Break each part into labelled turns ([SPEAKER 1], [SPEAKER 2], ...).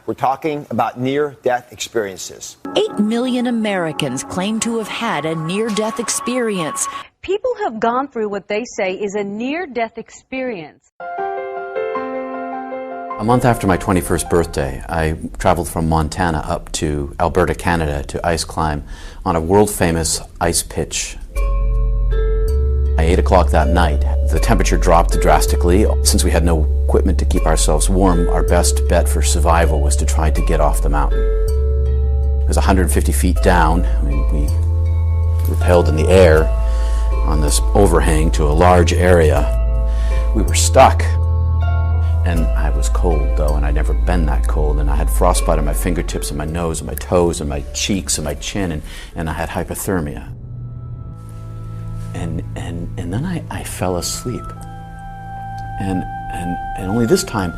[SPEAKER 1] We're talking about near-death experiences.
[SPEAKER 2] 8 million Americans claim to have had a near-death experience.
[SPEAKER 3] People have gone through what they say is a near-death experience.
[SPEAKER 4] A month after my 21st birthday, I traveled from Montana up to Alberta, Canada to ice climb on a world-famous ice pitch. At 8 o'clock that night, the temperature dropped drastically. Since we had no equipment to keep ourselves warm, our best bet for survival was to try to get off the mountain. It was 150 feet down. We rappelled in the air on this overhang to a large area. We were stuck. And I was cold, though, and I'd never been that cold. And I had frostbite on my fingertips and my nose and my toes and my cheeks and my chin, and I had hypothermia. And then I fell asleep. And only this time,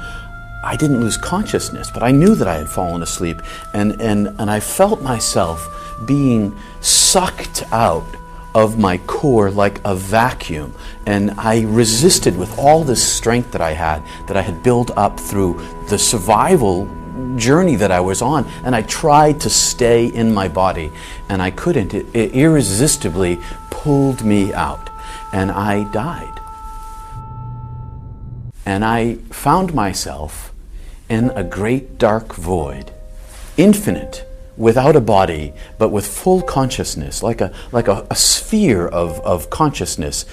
[SPEAKER 4] I didn't lose consciousness, but I knew that I had fallen asleep. And I felt myself being sucked out of my core like a vacuum. And I resisted with all this strength that I had built up through the survival journey that I was on, and I tried to stay in my body, and I couldn't. It irresistibly pulled me out, and I died. And I found myself in a great dark void, infinite, without a body, but with full consciousness, like a sphere of consciousness.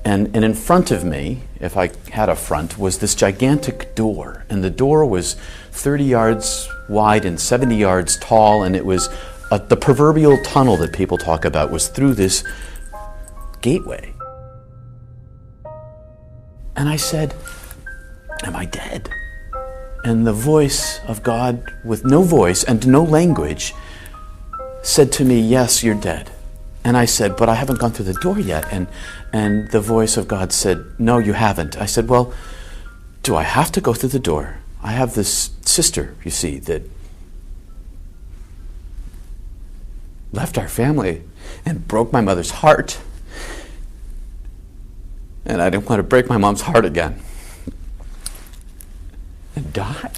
[SPEAKER 4] And in front of me, if I had a front, was this gigantic door. And the door was 30 yards wide and 70 yards tall, and it was the proverbial tunnel that people talk about was through this gateway. And I said, "Am I dead?" And the voice of God, with no voice and no language, said to me, "Yes, you're dead." And I said, "But I haven't gone through the door yet." And the voice of God said, "No, you haven't." I said, "Well, do I have to go through the door? I have this sister, you see, that left our family and broke my mother's heart. And I didn't want to break my mom's heart again. And die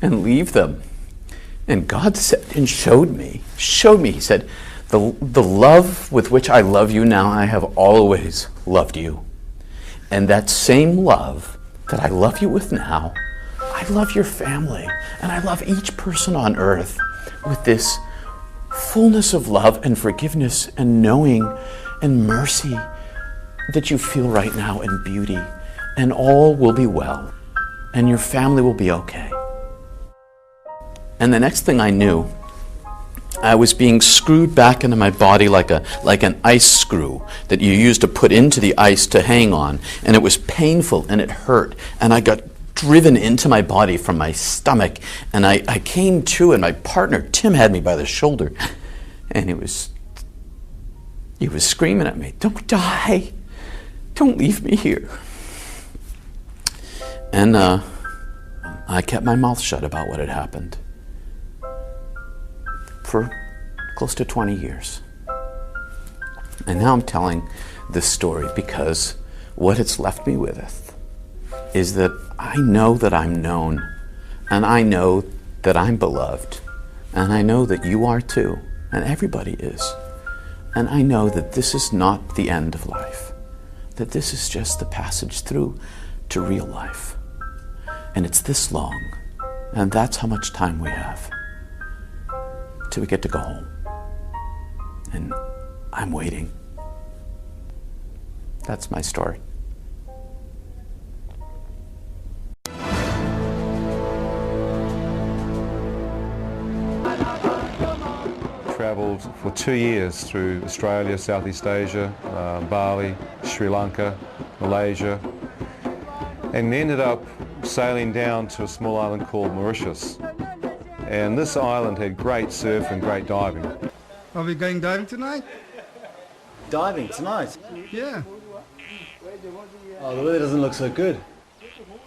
[SPEAKER 4] and leave them." And God said and showed me, he said, the love with which I love you now, I have always loved you. And that same love that I love you with now, I love your family, and I love each person on earth with this fullness of love and forgiveness and knowing and mercy that you feel right now, and beauty, and all will be well, and your family will be okay. And the next thing I knew, I was being screwed back into my body like an ice screw that you use to put into the ice to hang on, and it was painful and it hurt, and I got driven into my body from my stomach, and I came to, and my partner Tim had me by the shoulder, and he was screaming at me, "Don't die, don't leave me here." And I kept my mouth shut about what had happened for close to 20 years. And now I'm telling this story because what it's left me with is that I know that I'm known, and I know that I'm beloved, and I know that you are too, and everybody is. And I know that this is not the end of life, that this is just the passage through to real life. And it's this long, and that's how much time we have till we get to go home. And I'm waiting. That's my story.
[SPEAKER 5] Travelled for 2 years through Australia, Southeast Asia, Bali, Sri Lanka, Malaysia, and ended up sailing down to a small island called Mauritius. And this island had great surf and great diving.
[SPEAKER 6] Are we going diving tonight?
[SPEAKER 7] Diving tonight?
[SPEAKER 6] Yeah.
[SPEAKER 7] Oh, the weather doesn't look so good.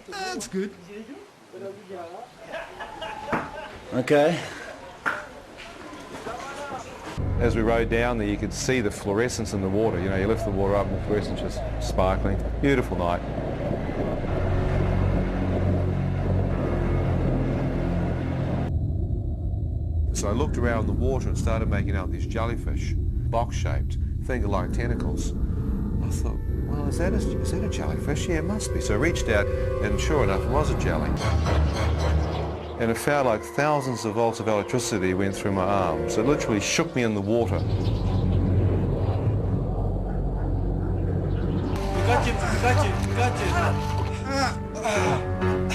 [SPEAKER 6] That's good.
[SPEAKER 7] Okay.
[SPEAKER 5] As we rode down there, you could see the fluorescence in the water. You know, you lift the water up and the fluorescence just sparkling. Beautiful night. So I looked around the water and started making out these jellyfish, box-shaped, finger-like tentacles. I thought, well, is that a jellyfish? Yeah, it must be. So I reached out, and sure enough, it was a jelly. And it felt like thousands of volts of electricity went through my arms. It literally shook me in the water.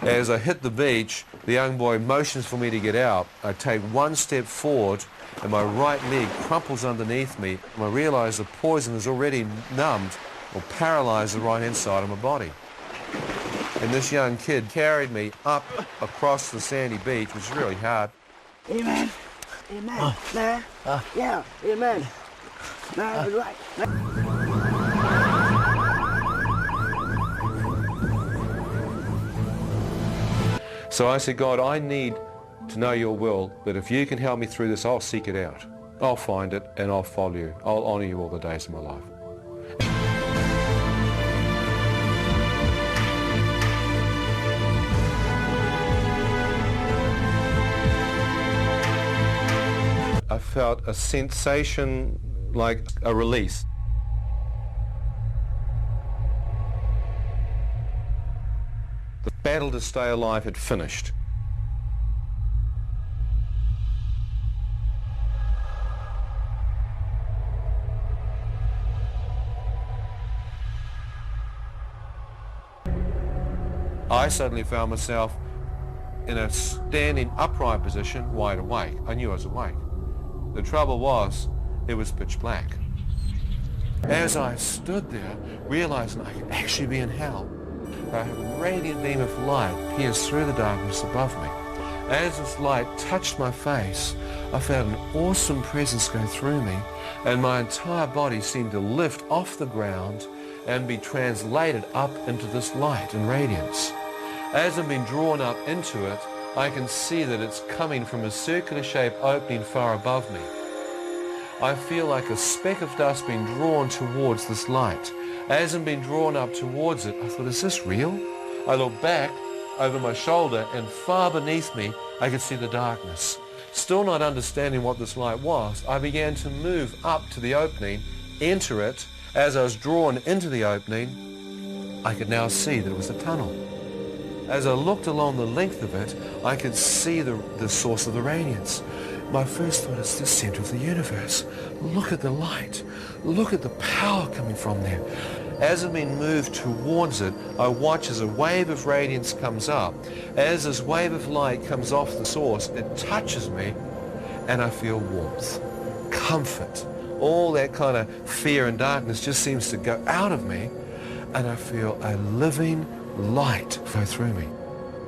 [SPEAKER 5] As I hit the beach, the young boy motions for me to get out. I take one step forward and my right leg crumples underneath me. And I realise the poison has already numbed or paralysed the right-hand side of my body. And this young kid carried me up across the sandy beach, which is really hard.
[SPEAKER 8] Amen. Amen. Man. Yeah. Amen. Man, you're right.
[SPEAKER 5] So I said, God, I need to know your will, but if you can help me through this, I'll seek it out. I'll find it and I'll follow you. I'll honour you all the days of my life. I felt a sensation like a release. The battle to stay alive had finished. I suddenly found myself in a standing upright position, wide awake. I knew I was awake. The trouble was, it was pitch black. As I stood there, realizing I could actually be in hell, a radiant beam of light pierced through the darkness above me. As this light touched my face, I felt an awesome presence go through me, and my entire body seemed to lift off the ground and be translated up into this light and radiance. As I'm being drawn up into it, I can see that it's coming from a circular-shaped opening far above me. I feel like a speck of dust being drawn towards this light. As I'm being drawn up towards it, I thought, is this real? I looked back over my shoulder, and far beneath me, I could see the darkness. Still not understanding what this light was, I began to move up to the opening, enter it. As I was drawn into the opening, I could now see that it was a tunnel. As I looked along the length of it, I could see the source of the radiance. My first thought is the center of the universe. Look at the light. Look at the power coming from there. As I'm being moved towards it, I watch as a wave of radiance comes up. As this wave of light comes off the source, it touches me, and I feel warmth, comfort. All that kind of fear and darkness just seems to go out of me, and I feel a living light flow through me.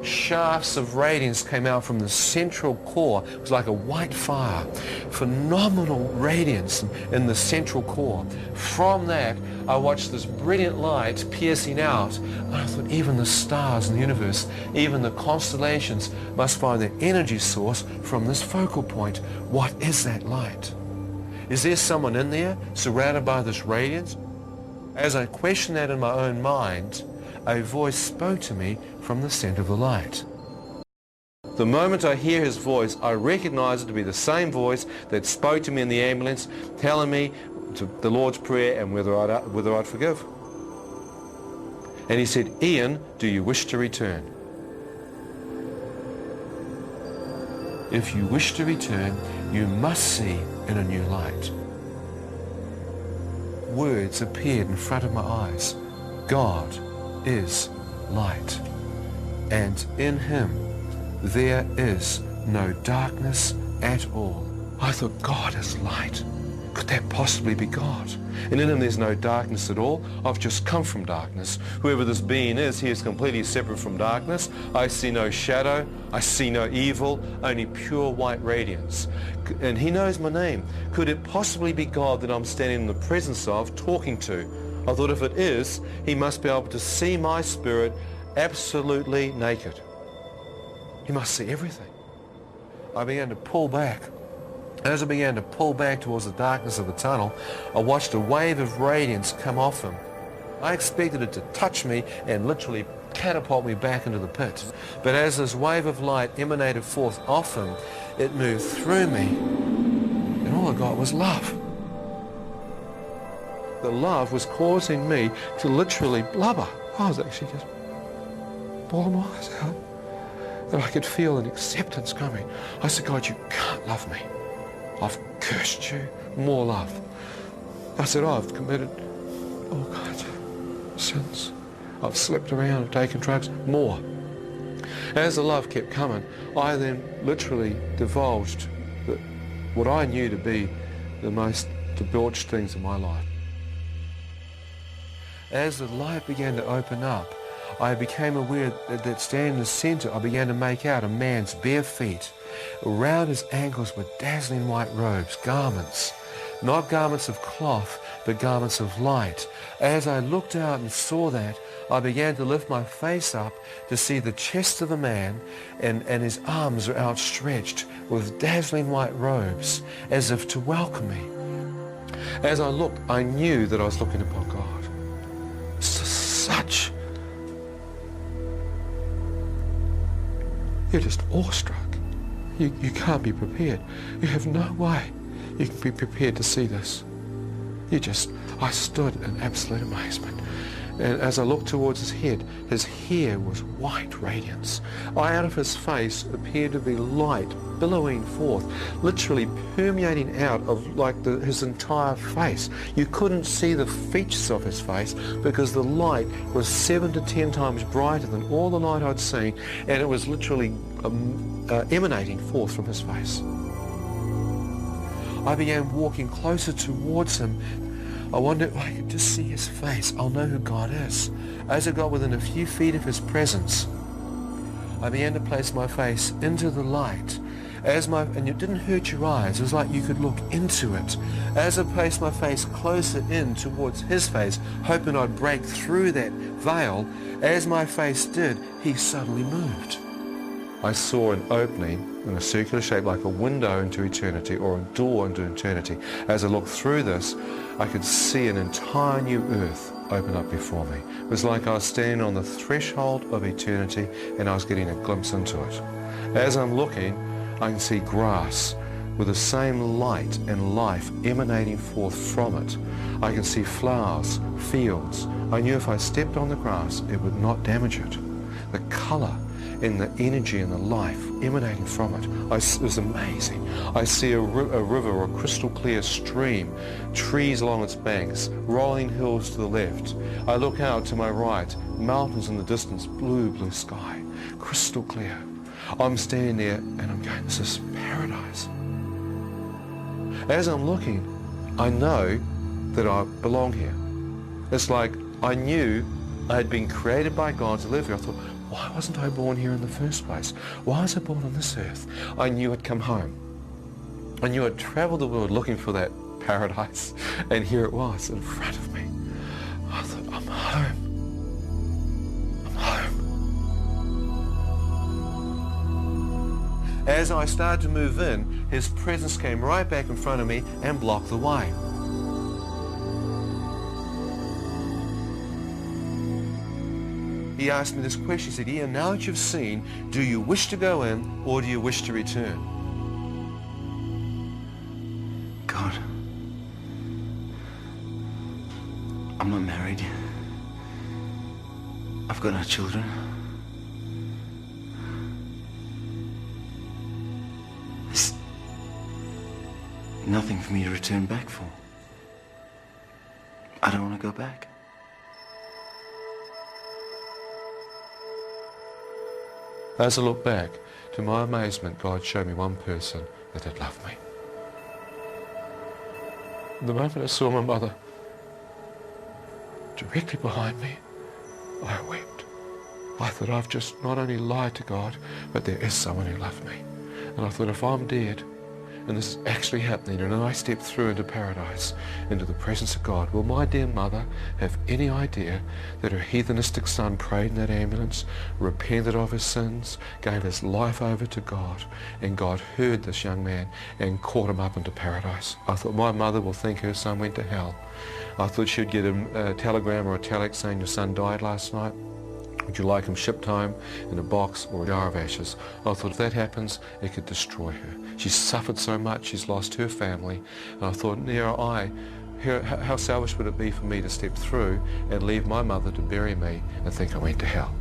[SPEAKER 5] Shafts of radiance came out from the central core. It was like a white fire. Phenomenal radiance in the central core. From that, I watched this brilliant light piercing out. And I thought, even the stars in the universe, even the constellations must find their energy source from this focal point. What is that light? Is there someone in there surrounded by this radiance? As I questioned that in my own mind, a voice spoke to me from the center of the light. The moment I hear his voice, I recognize it to be the same voice that spoke to me in the ambulance, telling me to the Lord's Prayer and whether I'd forgive. And he said, Ian, do you wish to return? If you wish to return, you must see in a new light. Words appeared in front of my eyes. God is light, and in him there is no darkness at all. I thought, God is light. Could that possibly be God? And in him there's no darkness at all. I've just come from darkness. Whoever this being is, he is completely separate from darkness. I see no shadow. I see no evil, only pure white radiance. And he knows my name. Could it possibly be God that I'm standing in the presence of, talking to? I thought if it is, he must be able to see my spirit absolutely naked. He must see everything. I began to pull back. As I began to pull back towards the darkness of the tunnel, I watched a wave of radiance come off him. I expected it to touch me and literally catapult me back into the pit. But as this wave of light emanated forth off him, it moved through me, and all I got was love. The love was causing me to literally blubber. I was actually just bawling my eyes out. And I could feel an acceptance coming. I said, God, you can't love me. I've cursed you. More love. I said, I've committed all kinds of sins. I've slept around and taken drugs. More. As the love kept coming, I then literally divulged what I knew to be the most debauched things in my life. As the light began to open up, I became aware that standing in the center, I began to make out a man's bare feet. Around his ankles were dazzling white robes, garments, not garments of cloth, but garments of light. As I looked out and saw that, I began to lift my face up to see the chest of the man, and his arms were outstretched with dazzling white robes, as if to welcome me. As I looked, I knew that I was looking upon God. Such... You're just awestruck. You can't be prepared. You have no way you can be prepared to see this. I stood in absolute amazement. And as I looked towards his head, his hair was white radiance. Out of his face appeared to be light billowing forth, literally permeating out of his entire face. You couldn't see the features of his face because the light was 7 to 10 times brighter than all the light I'd seen, and it was literally emanating forth from his face. I began walking closer towards him. I wondered if I could just see his face. I'll know who God is. As I got within a few feet of his presence, I began to place my face into the light. And it didn't hurt your eyes. It was like you could look into it. As I placed my face closer in towards his face, hoping I'd break through that veil, as my face did, he suddenly moved. I saw an opening in a circular shape like a window into eternity, or a door into eternity. As I looked through this, I could see an entire new earth open up before me. It was like I was standing on the threshold of eternity and I was getting a glimpse into it. As I'm looking, I can see grass with the same light and life emanating forth from it. I can see flowers, fields. I knew if I stepped on the grass, it would not damage it. The colour and the energy and the life emanating from it, it was amazing. I see a river or a crystal clear stream, trees along its banks, rolling hills to the left. I look out to my right, mountains in the distance, blue sky, crystal clear. I'm standing there and I'm going, this is paradise. As I'm looking, I know that I belong here. It's like I knew I had been created by God to live here. I thought, why wasn't I born here in the first place? Why was I born on this earth? I knew I'd come home. I knew I'd traveled the world looking for that paradise, and here it was in front of me. I thought, I'm home. I'm home. As I started to move in, his presence came right back in front of me and blocked the way. He asked me this question. He said, Ian, now that you've seen, do you wish to go in or do you wish to return?
[SPEAKER 8] God, I'm not married. I've got no children. There's nothing for me to return back for. I don't want to go back.
[SPEAKER 5] As I look back, to my amazement, God showed me one person that had loved me. The moment I saw my mother directly behind me, I wept. I thought, I've just not only lied to God, but there is someone who loved me. And I thought, if I'm dead, and this is actually happening, and I step through into paradise, into the presence of God, will my dear mother have any idea that her heathenistic son prayed in that ambulance, repented of his sins, gave his life over to God, and God heard this young man and caught him up into paradise? I thought, my mother will think her son went to hell. I thought she'd get a telegram or a telex saying your son died last night. Would you like him shipped home in a box or a jar of ashes? I thought if that happens, it could destroy her. She's suffered so much, she's lost her family. And I thought, how selfish would it be for me to step through and leave my mother to bury me and think I went to hell?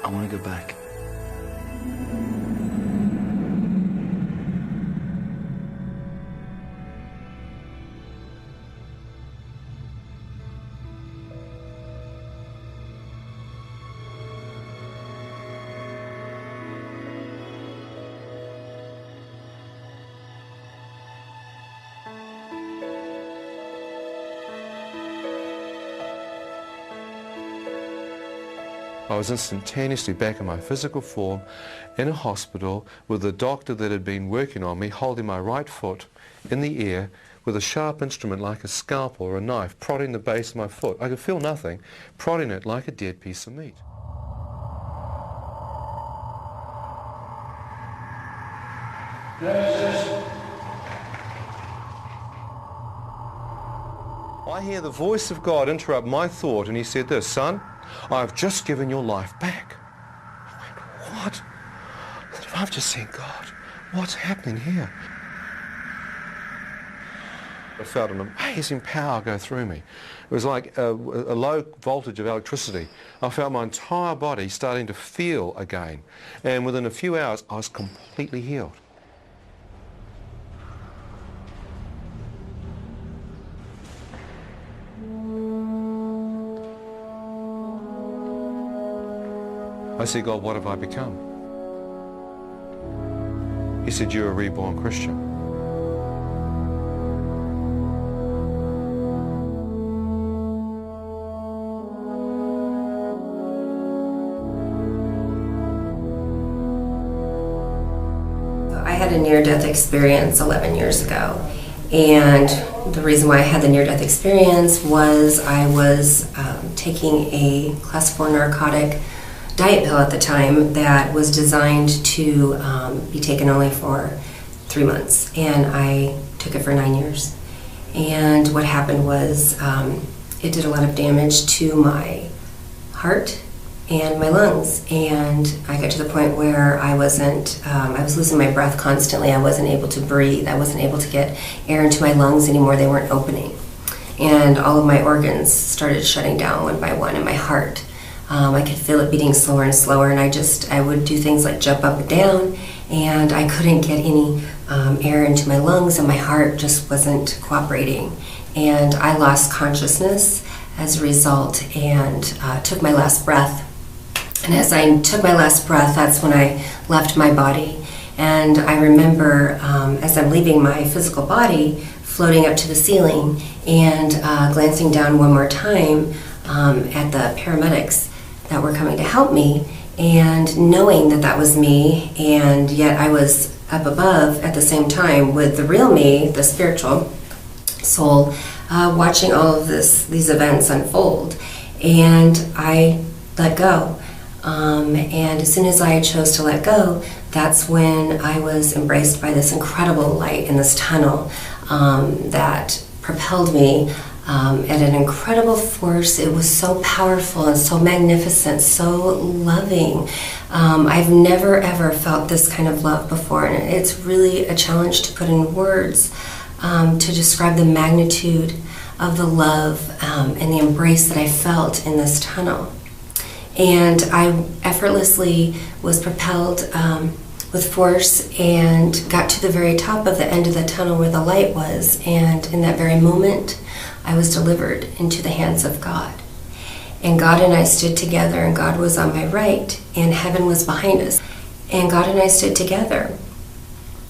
[SPEAKER 8] I want to go back.
[SPEAKER 5] I was instantaneously back in my physical form in a hospital with the doctor that had been working on me holding my right foot in the air with a sharp instrument like a scalpel or a knife prodding the base of my foot. I could feel nothing, prodding it like a dead piece of meat. I hear the voice of God interrupt my thought, and he said this, "Son, I've just given your life back." I went, what? I said, I've just seen God. What's happening here? I felt an amazing power go through me. It was like a low voltage of electricity. I felt my entire body starting to feel again. And within a few hours, I was completely healed. I said, God, what have I become? He said, you're a reborn Christian.
[SPEAKER 9] I had a near-death experience 11 years ago, and the reason why I had the near-death experience was I was taking a class 4 narcotic diet pill at the time that was designed to be taken only for 3 months, and I took it for 9 years. And what happened was it did a lot of damage to my heart and my lungs, and I got to the point where I was losing my breath constantly. I wasn't able to breathe. I wasn't able to get air into my lungs anymore. They weren't opening, and all of my organs started shutting down one by one, and my heart, I could feel it beating slower and slower, and I would do things like jump up and down, and I couldn't get any air into my lungs, and my heart just wasn't cooperating. And I lost consciousness as a result, and took my last breath. And as I took my last breath, that's when I left my body. And I remember as I'm leaving my physical body, floating up to the ceiling and glancing down one more time at the paramedics that were coming to help me, and knowing that that was me, and yet I was up above at the same time with the real me, the spiritual soul, watching all of these events unfold. And I let go. And as soon as I chose to let go, that's when I was embraced by this incredible light in this tunnel that propelled me at an incredible force. It was so powerful and so magnificent, so loving. I've never ever felt this kind of love before, and it's really a challenge to put in words to describe the magnitude of the love and the embrace that I felt in this tunnel. And I effortlessly was propelled with force and got to the very top of the end of the tunnel where the light was, and in that very moment I was delivered into the hands of God. And God and I stood together, and God was on my right, and heaven was behind us. And God and I stood together.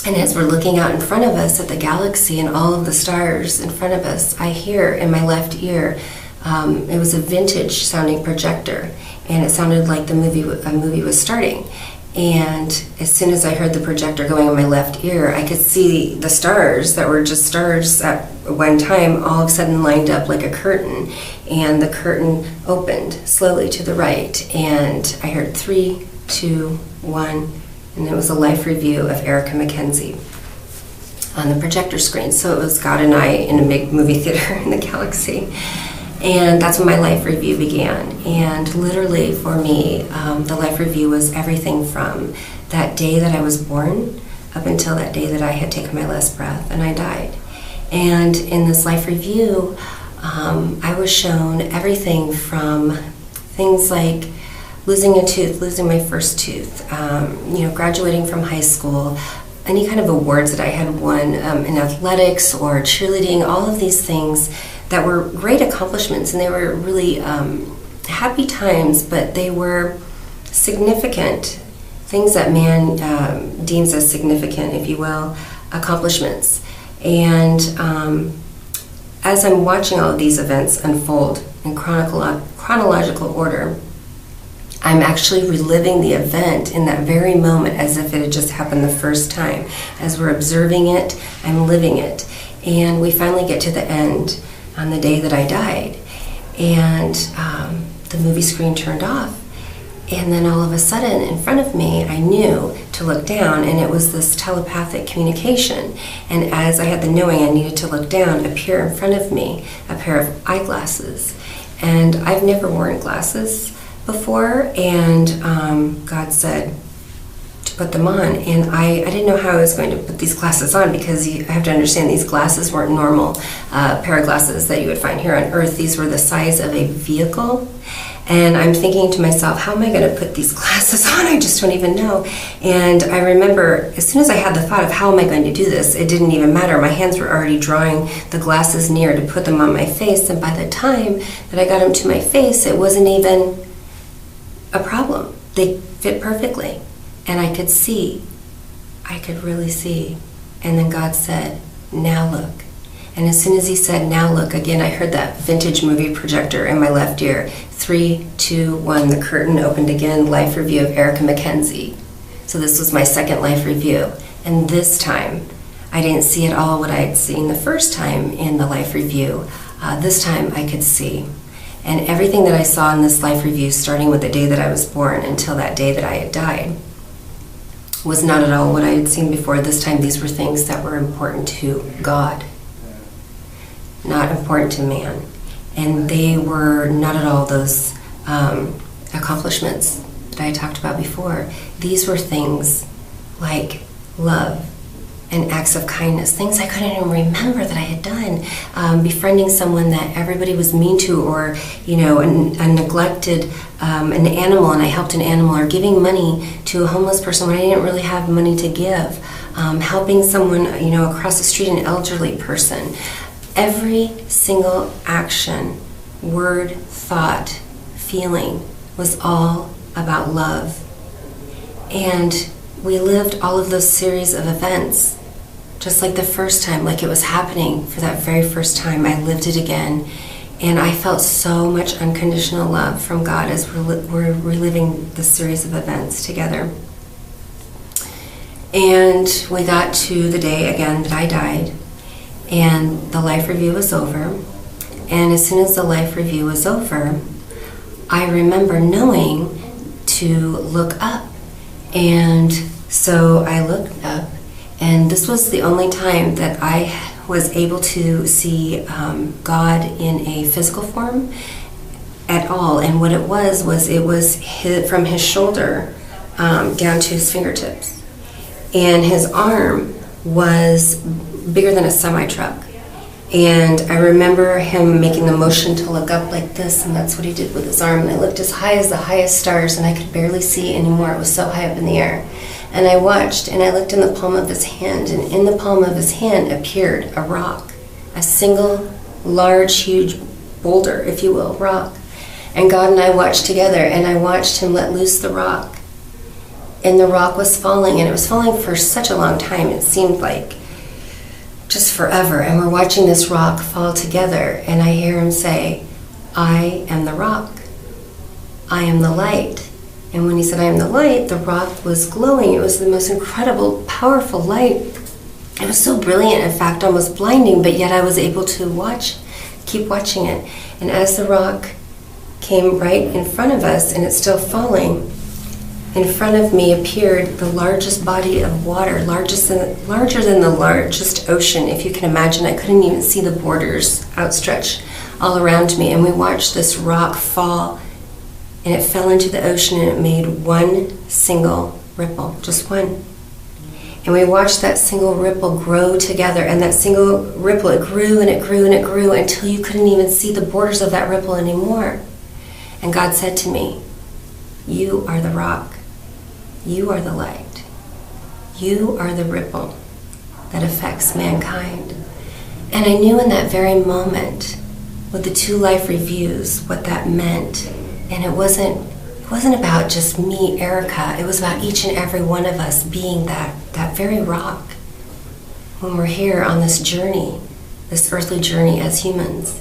[SPEAKER 9] And as we're looking out in front of us at the galaxy and all of the stars in front of us, I hear in my left ear, it was a vintage sounding projector, and it sounded like a movie was starting. And as soon as I heard the projector going in my left ear, I could see the stars that were just stars at one time all of a sudden lined up like a curtain, and the curtain opened slowly to the right, and I heard 3, 2, 1, and it was a life review of Erica McKenzie on the projector screen. So it was God and I in a big movie theater in the Galaxy. And that's when my life review began. And literally for me, the life review was everything from that day that I was born up until that day that I had taken my last breath and I died. And in this life review, I was shown everything from things like losing a tooth, losing my first tooth, graduating from high school, any kind of awards that I had won in athletics or cheerleading, all of these things that were great accomplishments, and they were really happy times, but they were significant things that man deems as significant, if you will, accomplishments. And as I'm watching all of these events unfold in chronological order, I'm actually reliving the event in that very moment as if it had just happened the first time. As we're observing it, I'm living it. And we finally get to the end on the day that I died. And the movie screen turned off. And then all of a sudden, in front of me, I knew to look down, and it was this telepathic communication. And as I had the knowing I needed to look down, appear in front of me a pair of eyeglasses. And I've never worn glasses before, and God said to put them on, and I didn't know how I was going to put these glasses on, because I have to understand these glasses weren't normal pair of glasses that you would find here on Earth. These were the size of a vehicle, and I'm thinking to myself, how am I going to put these glasses on? I just don't even know. And I remember as soon as I had the thought of how am I going to do this, it didn't even matter. My hands were already drawing the glasses near to put them on my face, and by the time that I got them to my face, it wasn't even a problem. They fit perfectly, and I could see. I could really see. And then God said, now look. And as soon as he said, now look, again, I heard that vintage movie projector in my left ear. 3, 2, 1, the curtain opened again, life review of Erica McKenzie. So this was my second life review. And this time, I didn't see at all what I had seen the first time in the life review. This time I could see. And everything that I saw in this life review, starting with the day that I was born until that day that I had died, was not at all what I had seen before. This time these were things that were important to God, not important to man. And they were not at all those accomplishments that I talked about before. These were things like love and acts of kindness, things I couldn't even remember that I had done. Befriending someone that everybody was mean to, or a neglected an animal, and I helped an animal, or giving money to a homeless person when I didn't really have money to give. Helping someone across the street, an elderly person. Every single action, word, thought, feeling was all about love. And we lived all of those series of events just like the first time, like it was happening for that very first time. I lived it again, and I felt so much unconditional love from God as we're reliving this series of events together. And we got to the day again that I died, and the life review was over. And as soon as the life review was over, I remember knowing to look up. And so I looked up, and this was the only time that I was able to see God in a physical form at all. And what it was from his shoulder down to his fingertips. And his arm was bigger than a semi-truck. And I remember him making the motion to look up like this, and that's what he did with his arm. And I looked as high as the highest stars, and I could barely see anymore. It was so high up in the air. And I watched, and I looked in the palm of his hand, and in the palm of his hand appeared a rock, a single, large, huge boulder, if you will, rock. And God and I watched together, and I watched him let loose the rock. And the rock was falling, and it was falling for such a long time. It seemed like just forever. And we're watching this rock fall together, and I hear him say, "I am the rock. I am the light." And when he said, "I am the light," the rock was glowing. It was the most incredible, powerful light. It was so brilliant, in fact, almost blinding, but yet I was able to keep watching it. And as the rock came right in front of us, and it's still falling, in front of me appeared the largest body of water, larger than the largest ocean, if you can imagine. I couldn't even see the borders outstretched all around me. And we watched this rock fall, and it fell into the ocean, and it made one single ripple, just one. And we watched that single ripple grow together, and that single ripple, it grew and it grew and it grew until you couldn't even see the borders of that ripple anymore. And God said to me, "You are the rock. You are the light. You are the ripple that affects mankind." And I knew in that very moment, with the 2 life reviews, what that meant. And it wasn't about just me, Erica. It was about each and every one of us being that very rock when we're here on this journey, this earthly journey as humans,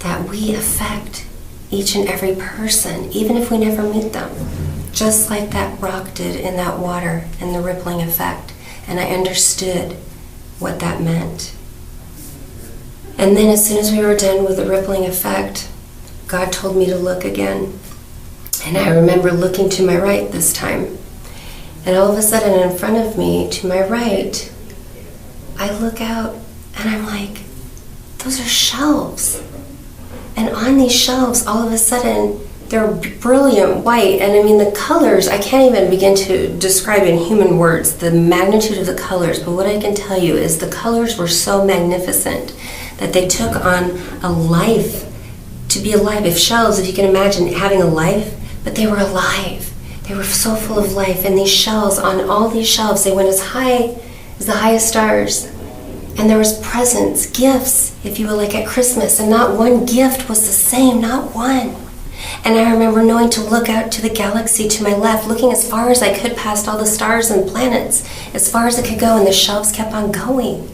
[SPEAKER 9] that we affect each and every person, even if we never meet them, just like that rock did in that water and the rippling effect. And I understood what that meant. And then as soon as we were done with the rippling effect, God told me to look again. And I remember looking to my right this time. And all of a sudden in front of me, to my right, I look out and I'm like, those are shelves. And on these shelves, all of a sudden, they're brilliant white. And I mean, the colors, I can't even begin to describe in human words the magnitude of the colors. But what I can tell you is the colors were so magnificent that they took on a life, to be alive. If shelves, if you can imagine having a life, but they were alive. They were so full of life. And these shelves, on all these shelves, they went as high as the highest stars. And there was presents, gifts, if you will, like at Christmas. And not one gift was the same, not one. And I remember knowing to look out to the galaxy to my left, looking as far as I could past all the stars and planets, as far as it could go, and the shelves kept on going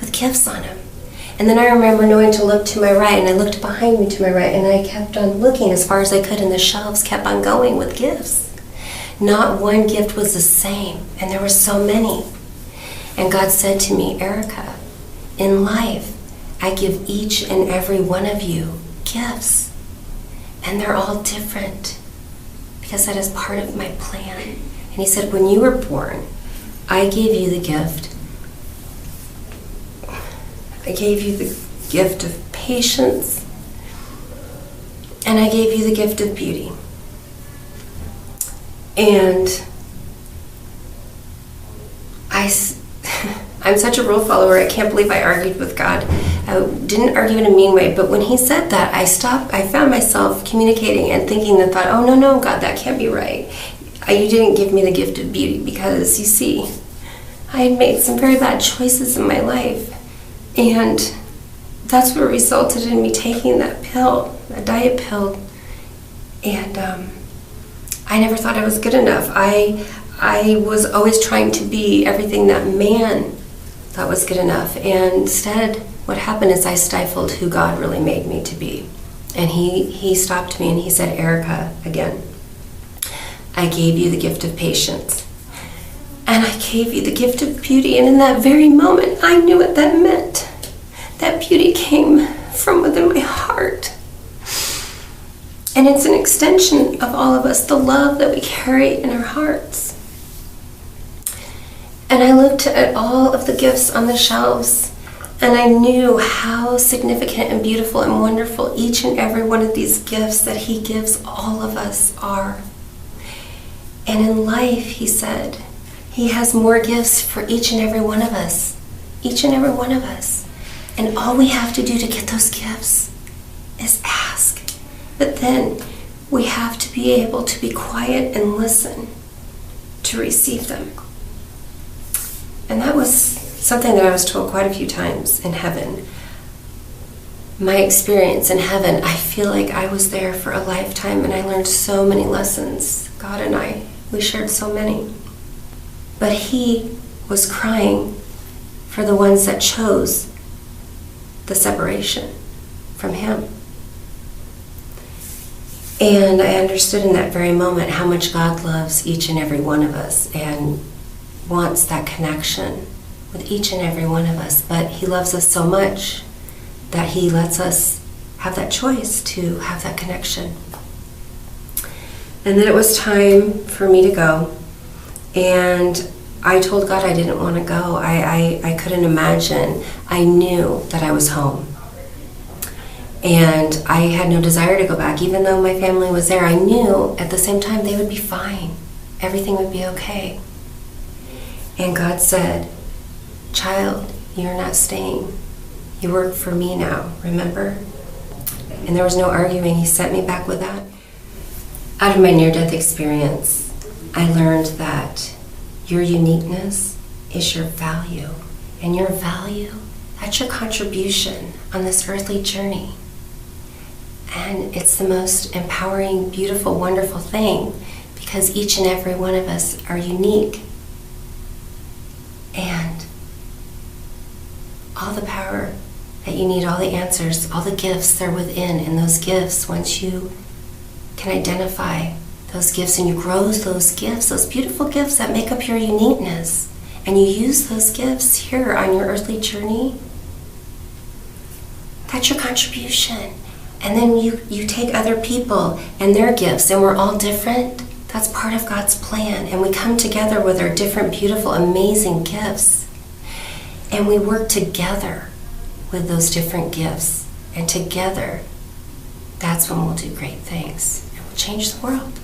[SPEAKER 9] with gifts on them. And then I remember knowing to look to my right, and I looked behind me to my right, and I kept on looking as far as I could, and the shelves kept on going with gifts. Not one gift was the same, and there were so many. And God said to me, "Erica, in life, I give each and every one of you gifts, and they're all different, because that is part of my plan." And he said, when you were born, I gave you the gift. I gave you the gift of patience, and I gave you the gift of beauty. And I'm such a rule follower, I can't believe I argued with God. I didn't argue in a mean way, but when he said that, I found myself communicating and thinking the thought, oh, no, God, that can't be right. You didn't give me the gift of beauty because, you see, I had made some very bad choices in my life. And that's what resulted in me taking that pill, a diet pill. And I never thought I was good enough. I was always trying to be everything that man thought was good enough. And instead, what happened is I stifled who God really made me to be. And he stopped me and he said, "Erica," again, "I gave you the gift of patience. And I gave you the gift of beauty." And in that very moment, I knew what that meant. That beauty came from within my heart. And it's an extension of all of us, the love that we carry in our hearts. And I looked at all of the gifts on the shelves, and I knew how significant and beautiful and wonderful each and every one of these gifts that he gives all of us are. And in life, he said, he has more gifts for each and every one of us. Each and every one of us. And all we have to do to get those gifts is ask. But then we have to be able to be quiet and listen to receive them. And that was something that I was told quite a few times in heaven. My experience in heaven, I feel like I was there for a lifetime, and I learned so many lessons. God and I, we shared so many. But he was crying for the ones that chose the separation from him. And I understood in that very moment how much God loves each and every one of us and wants that connection with each and every one of us. But he loves us so much that he lets us have that choice to have that connection. And then it was time for me to go. And I told God I didn't want to go. I couldn't imagine. I knew that I was home. And I had no desire to go back. Even though my family was there, I knew at the same time they would be fine. Everything would be okay. And God said, "Child, you're not staying. You work for me now, remember?" And there was no arguing. He sent me back with that. Out of my near-death experience, I learned that your uniqueness is your value. And your value, that's your contribution on this earthly journey. And it's the most empowering, beautiful, wonderful thing, because each and every one of us are unique. And all the power that you need, all the answers, all the gifts, they're within. And those gifts, once you can identify those gifts and you grow those gifts, those beautiful gifts that make up your uniqueness, and you use those gifts here on your earthly journey, that's your contribution. And then you take other people and their gifts, and we're all different. That's part of God's plan. And we come together with our different, beautiful, amazing gifts. And we work together with those different gifts. And together, that's when we'll do great things. And we'll change the world.